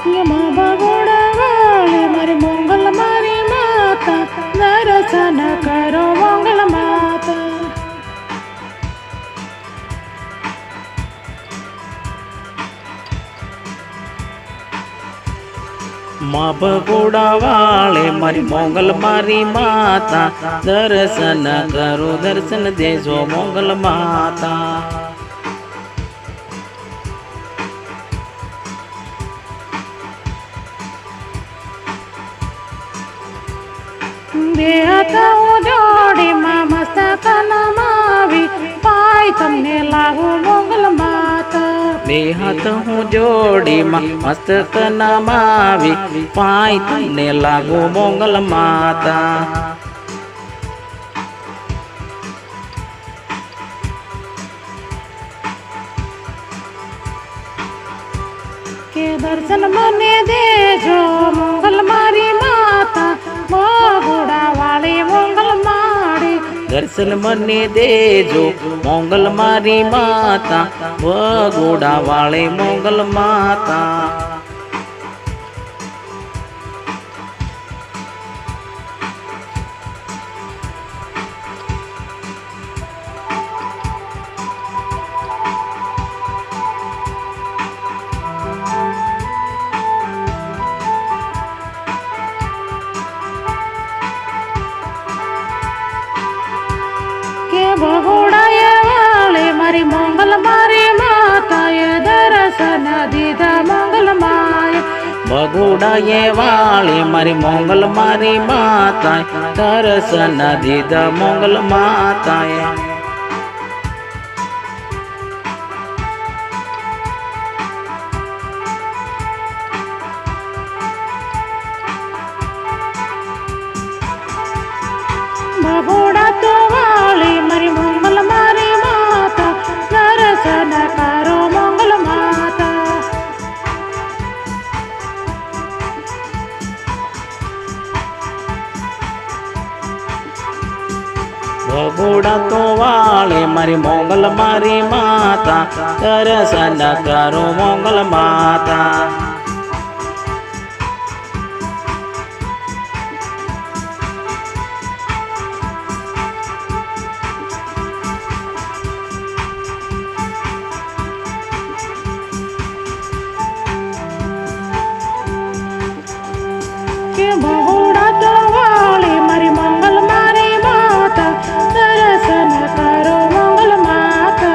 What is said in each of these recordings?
બગોડા વાળી મારી મોંગલ મારી માતા દર્શન કરો મોંગલ માતા. માં ભગોડા વાળે મારી મોંગલ મારી માતા દર્શન કરો દર્શન દેજો મોંગલ માતા. બે હાથ જોડી માં મસ્તક નમાવી પાય તમને લાગુ મોંગલ માતા. બે હાથ હું જોડીમાં મસ્તક નમાવી પાય તમને લાગુ મોંગલ માતા. કે દર્શન મને દેજો મોંગલ મારી માતા બગોડા વાળી મોંગલ માળી. દર્શન મને દેજો મોંગલ મારી માતા ભગોડા વાળે મોંગલ માતા. બગોડા વાળી મારી મોંગલ મારી માતાએ દર્શન દીધા મોંગલ માય. ભગોડા વાળે મારી મોંગલ મારી માતા દર્શન દીધા મોંગલ માતાએ. બગોડા તો વાળી મારી મોંગલ મારી માતા દર્શન કરો મોંગલ માતા. ભગોડા તો વાળે મારી મોંગલ મારી માતા દર્શન કરો મોંગલ માતા. કે બગોડા તો વાળી મારી મોંગલ મારી માતા દર્શન કરો મોંગલ માતા.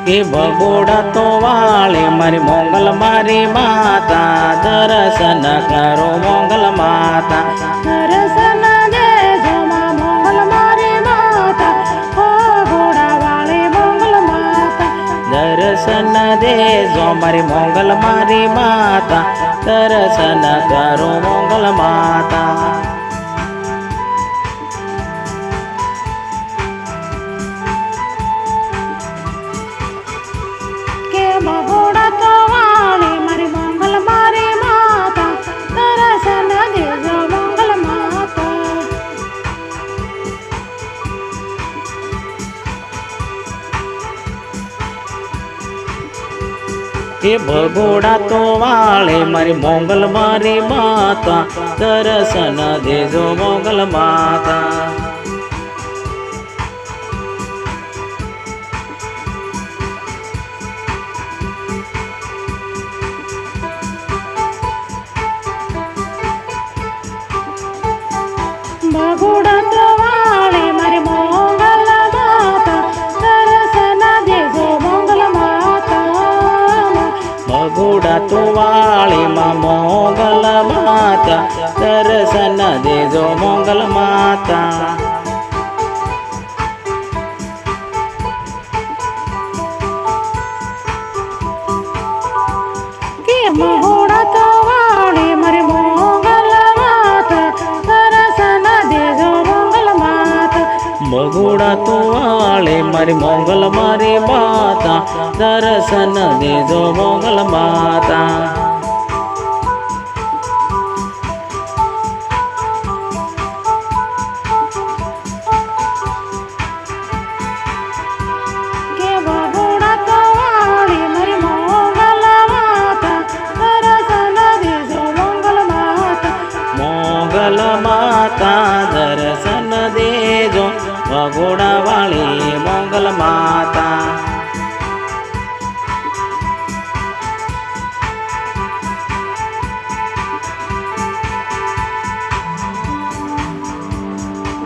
કે ભગોડા તો વાળે મારી મોંગલ મારી માતા દર્શન કરો મોંગલ માતા. દર્શન દેજો માં મોંગલ મારી માતા બગોડા વાળી મોંગલ માતા. દર્શન દેજો મારી મોંગલ મારી માતા દર્શન કરો મોંગલ માતા. કે બગોડા તો વાળી મારી મોંગલ મારી માતા દર્શન દેજો મોંગલ માતા. કે ભગોડા તો વાળે મારી મોંગલ મારી માતા દર્શન દેજો મોંગલ માતા. બગોડા તો વાળી મારી મોંગલ માતા દર્શન દેજો મોંગલ માતા. ભગોડા તો વાળી માં મોંગલ માતા દર્શન દેજો મોંગલ માતા. કે બગોડા તો વાળી મારી મોંગલ માતા દર્શન દેજો મોંગલ માતા. ભગોડા તો વાળે મારી મોંગલ મારી માતા દર્શન દેજો મોંગલ માતા. દેજો વગોડા વાળી મોગલ માતા.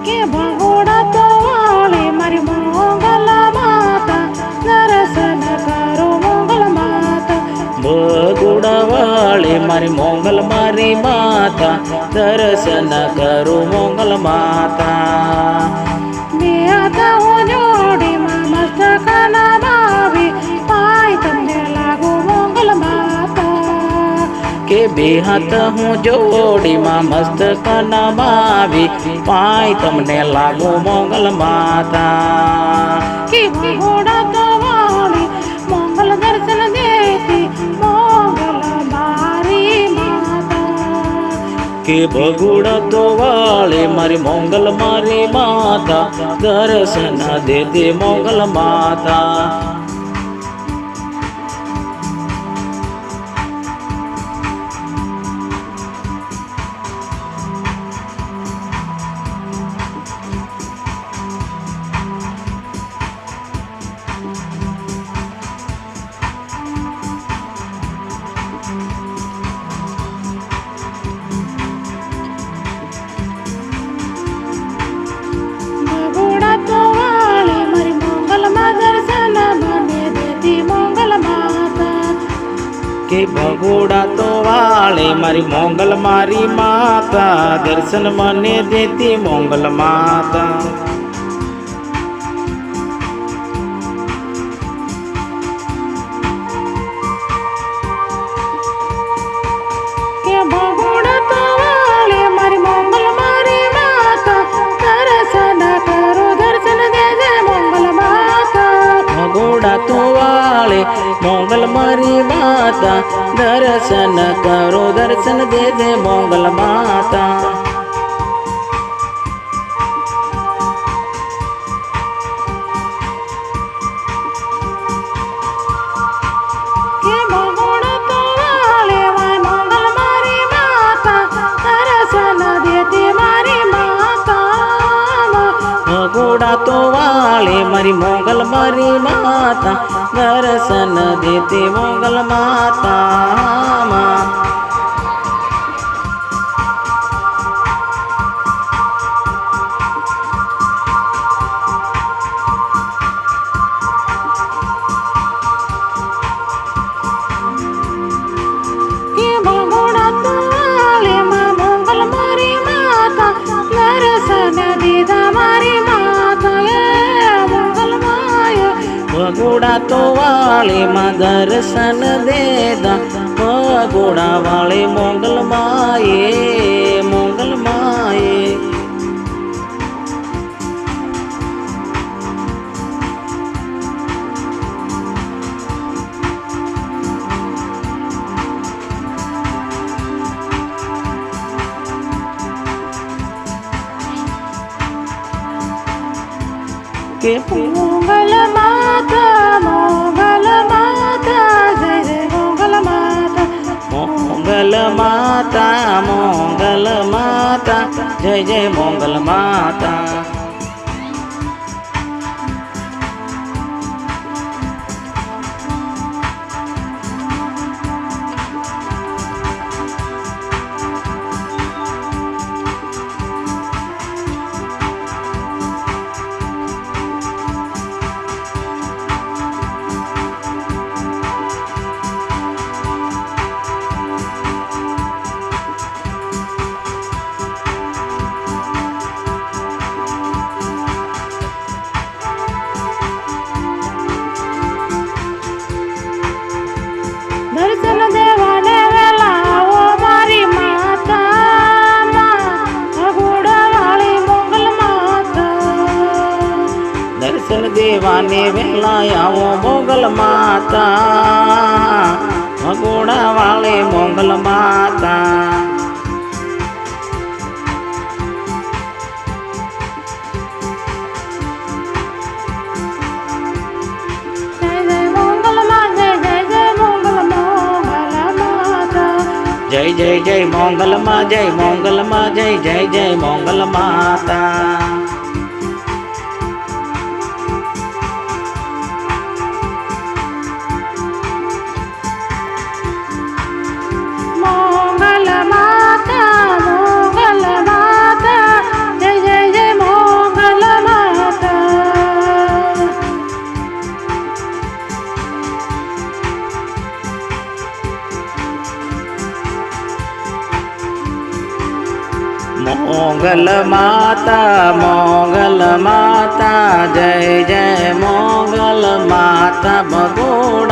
કે ભગોડા તો વાળે મારી મોગલ માતા દર્શન કરો મોગલ માતા. ભગોડા વાળી મારી મોગલ મારી માતા દર્શન કરું મોગલ માતા. બે હાથ હું જોડીમાં મસ્તક નમાવી પાય તમને લાગુ મોગલ માતા. કે બે હાથ હું જોડીમાં મસ્તક નમાવી પાય તમને લાગુ મોગલ માતા. કે ભગોડા તો વાળી મોગલ દર્શન દેતી મોગલ મારી માતા. કે ભગોડા તો વાળે મારી મોગલ મારી માતા દર્શન દેતી મોગલ માતા. ભગોડા તો વાળી મારી મોગલમાં દર્શન મને દેતી મોગલ માતા. કે ભગોડા તો વાળે મારી મોગલ મારી માતા દર્શન મને દેતી મોગલ માતા. કે ભગોડા તો વાળી મારી મોગલ મારી માતા દર્શન કરો દર્શન દેજે મોગલ માતા. ભગોડા તો વાળે મોગલ મારી માતા દર્શન કરો દર્શન દેજે મોગલ માતા. કે ભગોડા તો વાળી મોગલ મારી માતા દર્શન દેતી મારી માતા. ભગોડા તો વાળે મારી મોગલ મારી માતા દર્શન દેતી મોગલ માતા. કે ભગોડા તો વાળી મોગલ મારી માતા દર્શન દીધા મારી માતા. મોગલ માય ભગોડા તો વાળે માં દર્શન દેદા ભગોડા વાળે મોગલ માયે મોગલ માયે. કે મોગલ માતા જય જય મોગલ માતા. મોગલ માતા મોગલ માતા જય જય મોગલ માતા. દર્શન દેવાને વેલા આવો મારી માતા. ભગોડા વાળી મોગલ માતા. દર્શન દેવાને વેલા આવો મોગલ માતા ભગોડા વાળે મોગલ માતા. જય જય મોગલ માં જય મોગલ માં જય જય જય મોગલ માતા. જય જય જય મોગલ માં જય જય જય મોગલ માતા. માતા જય જય મોગલ માતા ભગોડા